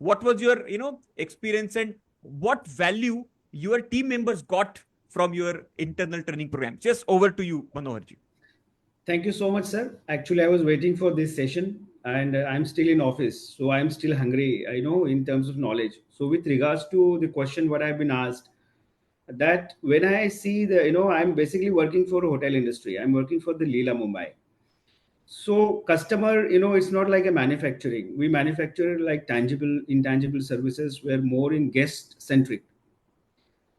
what was your experience, and what value your team members got from your internal training program? Just over to you, Manohar ji. Thank you so much, sir. Actually, I was waiting for this session, and I'm still in office, so I'm still hungry, in terms of knowledge. So, with regards to the question, what I've been asked, that when I see I'm basically working for a hotel industry. I'm working for the Leela Mumbai. So, customer, it's not like a manufacturing. We manufacture like tangible, intangible services. We're more in guest centric.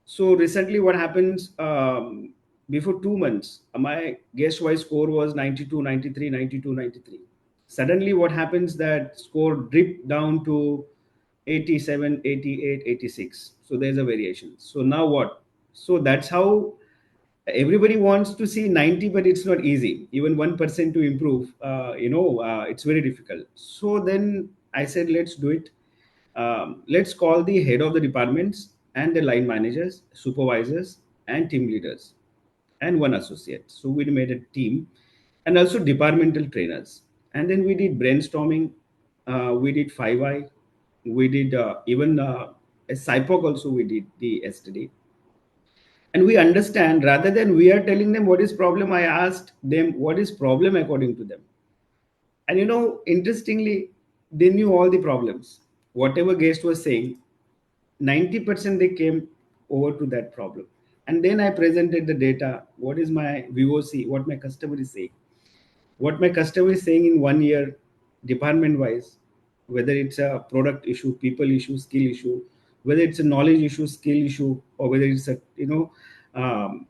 So recently, what happens, before 2 months, my guest wise score was 92, 93, 92, 93. Suddenly, what happens that score dipped down to 87, 88, 86. So there's a variation. So now what? So that's how everybody wants to see 90, but it's not easy. Even 1% to improve, it's very difficult. So then I said, let's do it. Let's call the head of the departments and the line managers, supervisors, and team leaders, and one associate. So we made a team, and also departmental trainers. And then we did brainstorming. We did 5i. We did even a SIPOC also. We did the yesterday, and we understand rather than we are telling them what is problem. I asked them what is problem according to them, and interestingly, they knew all the problems. Whatever guest was saying, 90% they came over to that problem. And then I presented the data. What is my VOC? What my customer is saying? What my customer is saying in 1 year, department wise, whether it's a product issue, people issue, skill issue, whether it's a knowledge issue, skill issue, or whether it's a um,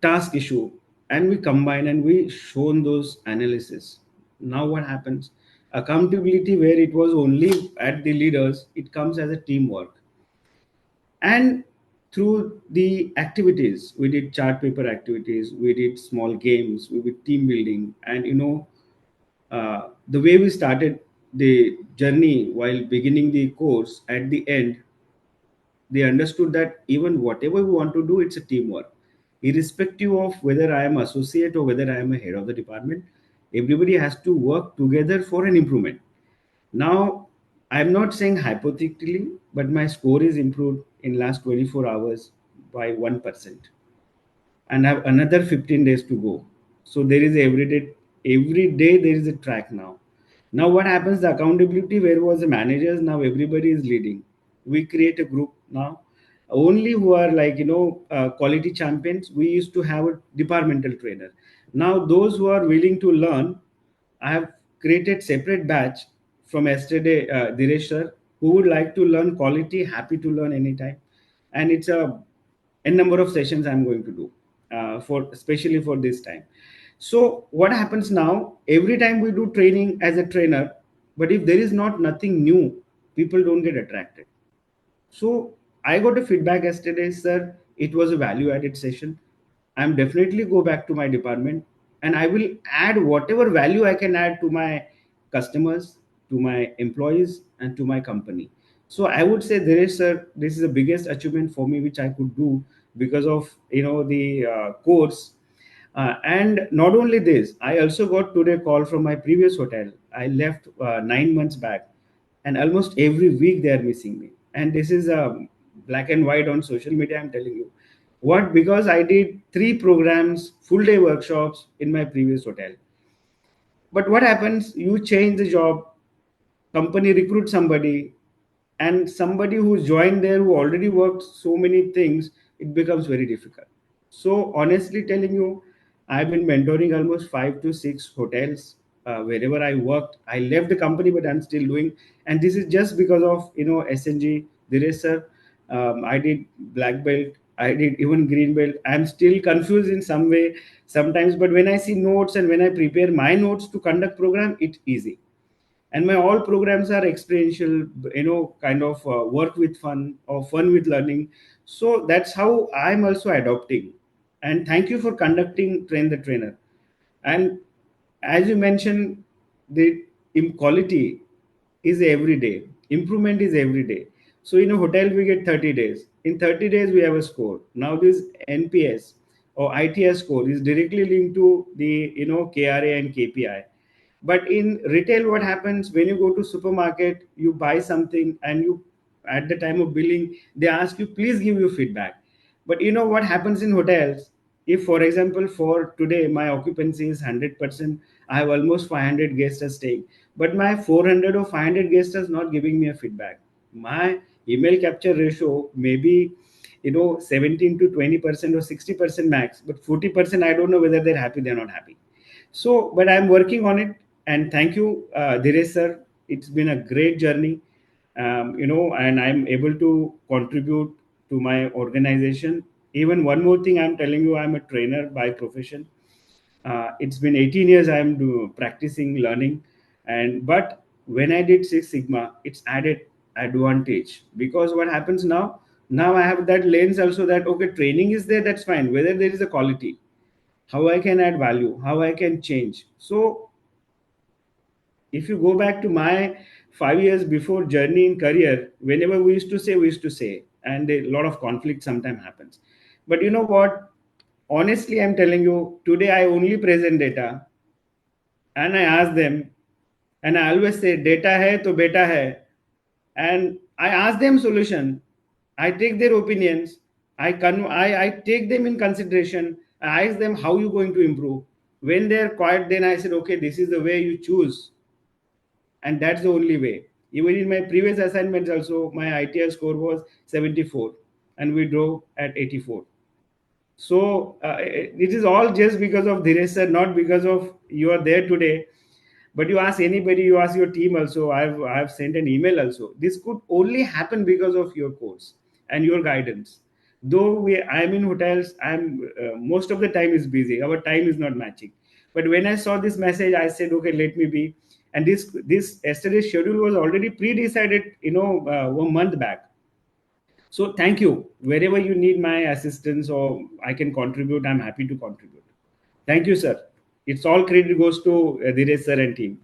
task issue, and we combine and we shown those analysis. Now what happens? Accountability, where it was only at the leaders, it comes as a teamwork. And through the activities, we did chart paper activities, we did small games, we did team building, and the way we started the journey while beginning the course, at the end they understood that even whatever we want to do, it's a teamwork, irrespective of whether I am associate or whether I am a head of the department. Everybody has to work together for an improvement. Now, I'm not saying hypothetically, but my score is improved in last 24 hours by 1%, and I have another 15 days to go. So there is every day there is a track now. Now what happens? The accountability where was the managers, now everybody is leading. We create a group now. Only who are like quality champions. We used to have a departmental trainer. Now those who are willing to learn, I have created separate batch from yesterday, Dinesh sir, who would like to learn quality, happy to learn anytime. And it's a n number of sessions I'm going to do for especially for this time. So what happens now? Every time we do training as a trainer, but if there is not nothing new, people don't get attracted. So I got a feedback yesterday, sir. It was a value added session. I'm definitely go back to my department and I will add whatever value I can add to my customers, to my employees, and to my company. So I would say there is, sir, this is the biggest achievement for me which I could do because of the course. And not only this, I also got today call from my previous hotel. I left 9 months back, and almost every week they are missing me. And this is black and white on social media. I'm telling you, what, because I did 3 programs, full day workshops in my previous hotel. But what happens? You change the job, company recruit somebody, and somebody who's joined there who already worked so many things, it becomes very difficult. So honestly telling you, I've been mentoring almost 5 to 6 hotels. Wherever I worked, I left the company, but I'm still doing. And this is just because of SNG, Dinesh sir. I did black belt, I did even green belt. I'm still confused in some way sometimes, but when I see notes and when I prepare my notes to conduct program, it's easy. And my all programs are experiential, kind of work with fun or fun with learning. So that's how I'm also adopting. And thank you for conducting train the trainer. And as you mentioned, the quality is every day, improvement is every day. So in a hotel we get 30 days, in 30 days we have a score. Now this NPS or ITS score is directly linked to the KRA and KPI. But in retail, what happens when you go to supermarket, you buy something, and you, at the time of billing, they ask you, please give your feedback. But you know what happens in hotels? If, for example, for today my occupancy is 100%, I have almost 500 guests are staying, but my 400 or 500 guests are not giving me a feedback. My email capture ratio may be, 17 to 20% or 60% max, but 40% I don't know whether they're happy, they're not happy. So, but I'm working on it. And thank you, Diresh sir. It's been a great journey, and I'm able to contribute to my organization. Even one more thing, I'm telling you, I'm a trainer by profession. It's been 18 years practicing learning, and but when I did Six Sigma, it's added advantage, because what happens now? Now I have that lens also, that okay, training is there, that's fine. Whether there is a quality, how I can add value, how I can change. So if you go back to my 5 years before journey in career, whenever we used to say, and a lot of conflict sometimes happens. But you know what? Honestly, I'm telling you, today I only present data, and I ask them, and I always say, data hai to beta hai, and I ask them solution. I take their opinions. I take them in consideration. I ask them how you going to improve. When they're quiet, then I said, okay, this is the way you choose, and that's the only way. Even in my previous assignments, also my ITR score was 74, and we drove at 84. So it is all just because of Dhiresh sir, not because of you are there today. But you ask anybody, you ask your team also. I've sent an email also. This could only happen because of your course and your guidance. Though I'm in hotels, I'm most of the time is busy. Our time is not matching. But when I saw this message, I said, okay, let me be. And this yesterday's schedule was already pre-decided, 1 month back. So thank you. Wherever you need my assistance or I can contribute, I'm happy to contribute. Thank you, sir. It's all credit goes to Dhiresh sir and team.